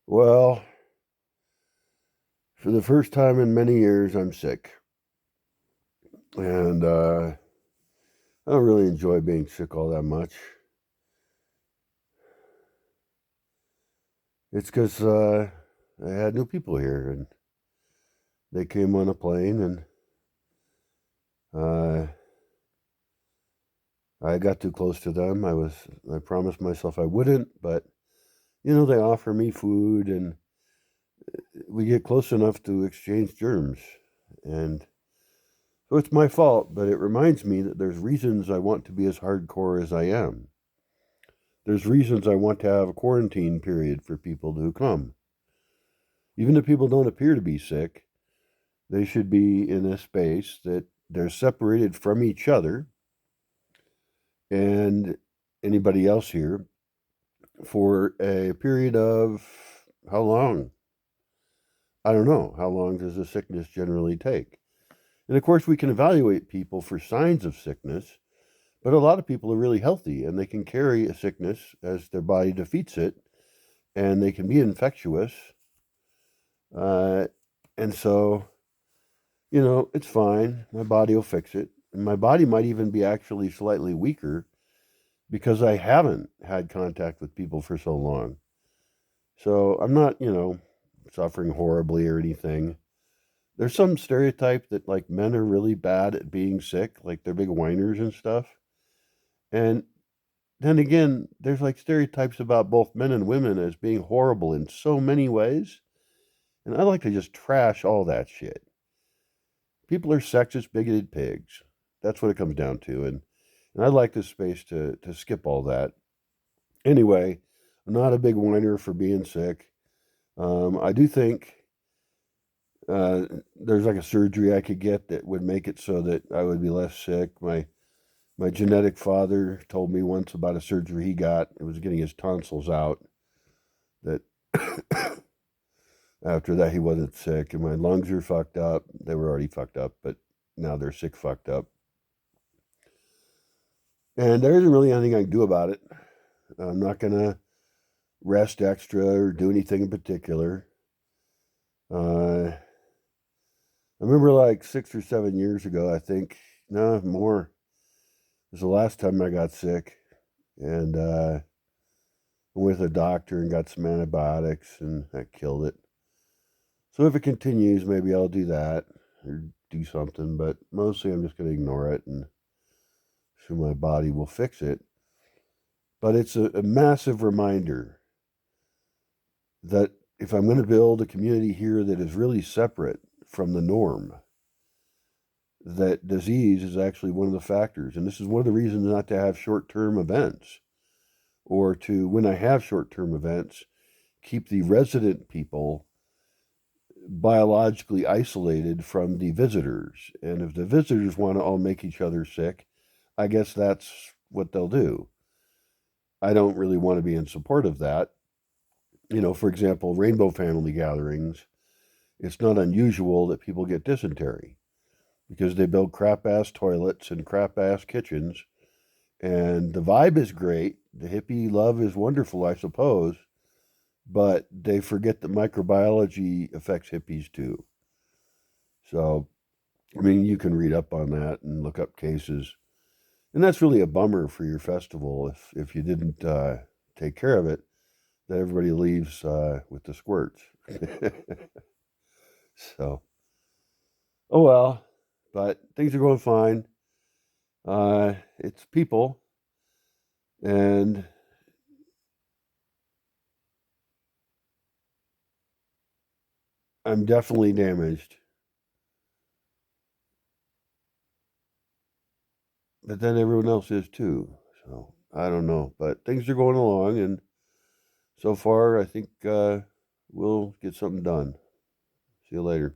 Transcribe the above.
Well, for the first time in many years, I'm sick. And I don't really enjoy being sick all that much. It's because I had new people here and they came on a plane and uh, I got too close to them. I promised myself I wouldn't, but they offer me food and we get close enough to exchange germs. And so it's my fault, but it reminds me that there's reasons I want to be as hardcore as I am. There's reasons I want to have a quarantine period for people who come. Even if people don't appear to be sick, they should be in a space that they're separated from each other and anybody else here for a period of how long? I don't know. How long does the sickness generally take? And of course, we can evaluate people for signs of sickness, but a lot of people are really healthy and they can carry a sickness as their body defeats it and they can be infectious. Uh, and so, it's fine. My body will fix it. And my body might even be actually slightly weaker because I haven't had contact with people for so long. So I'm not, suffering horribly or anything. There's some stereotype that like men are really bad at being sick, like they're big whiners and stuff. And then again, there's like stereotypes about both men and women as being horrible in so many ways. And I like to just trash all that shit. People are sexist, bigoted pigs. That's what it comes down to. And I'd like this space to skip all that. Anyway, I'm not a big whiner for being sick. I do think uh, there's like a surgery I could get that would make it so that I would be less sick. My genetic father told me once about a surgery he got. It was getting his tonsils out. That after that he wasn't sick, and my lungs are fucked up. They were already fucked up, but now they're sick fucked up. And there isn't really anything I can do about it. I'm not gonna rest extra or do anything in particular. I remember like 6 or 7 years ago, I think, no more. It was the last time I got sick, and I went to the doctor and got some antibiotics, and that killed it. So if it continues, maybe I'll do that or do something, but mostly I'm just going to ignore it and sure my body will fix it. But it's a massive reminder that if I'm going to build a community here that is really separate from the norm, that disease is actually one of the factors. And this is one of the reasons not to have short term events, or to, when I have short term events, keep the resident people biologically isolated from the visitors. And if the visitors want to all make each other sick, I guess that's what they'll do. I don't really want to be in support of that. For example, rainbow family gatherings, it's not unusual that people get dysentery because they build crap ass toilets and crap ass kitchens. And the vibe is great. The hippie love is wonderful, I suppose, but they forget that microbiology affects hippies too. So, I mean, you can read up on that and look up cases. And that's really a bummer for your festival if you didn't take care of it, that everybody leaves with the squirts. So, oh well, but things are going fine. It's people, and I'm definitely damaged. But then everyone else is too. So I don't know, but things are going along, and so far I think we'll get something done. See you later.